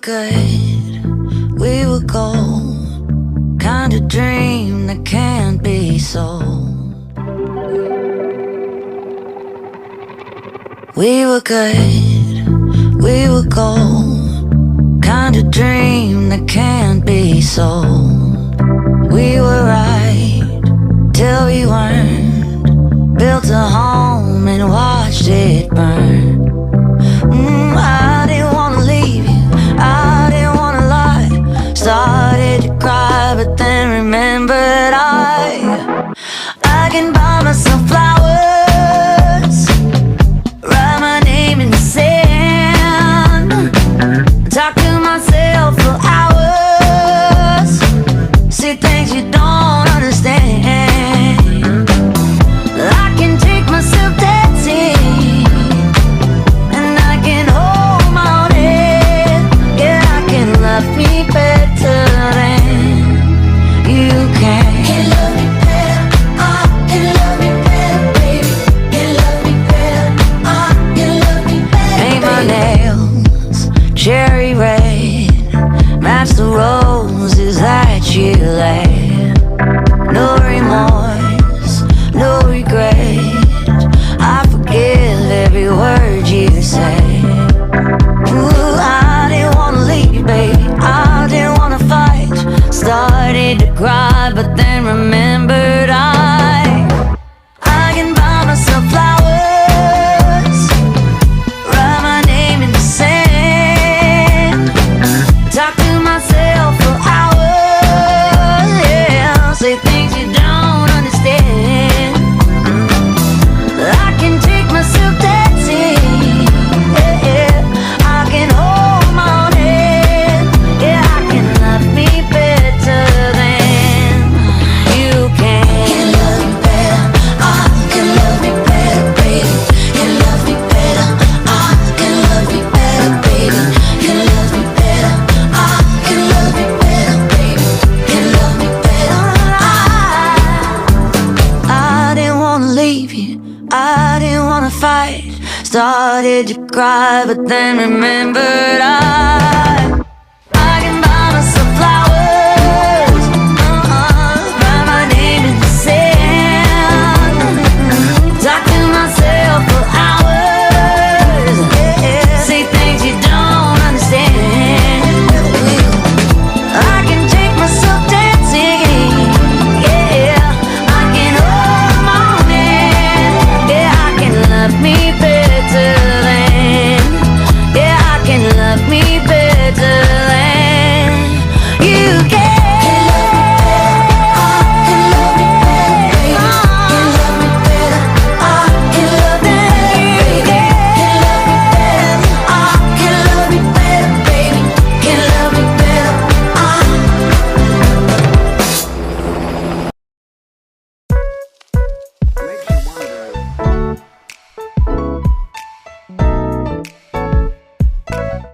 good, we were gold, kind of dream that can't be sold. We were good, we were gold, kind of dream that can't be sold. We were right till we weren't, built a home and watched it burn. I didn't wanna leave you, I didn't wanna lie. Started to cry but then remembered I can buy myself flowers, write my name in the sand, talk to myself for hours, see things you don't understand. I can take myself dancing, and I can hold my own head. Yeah, I can love me better than you can. Can love me better, I can love me better, baby. Can love me better, I can love me better. Paint my nails cherry red, match the roses that you laid. No remorse, no regret, I forgive every word you say. Ooh, I didn't wanna leave, baby, I didn't wanna fight. Started to cry, but then remembered I can buy myself flowers, write my name in the sand, talk to myself for hours, yeah, say things you don't understand. I can take myself dancing, yeah, yeah. I can hold my own head, yeah, I can love me better than you can. Can love me better, I can love me better, baby. Can love me better, I can love me better, baby. Can love me better, I can love me better, baby. Can love me better, I didn't wanna leave you, I didn't wanna fight. Started to cry, but then remembered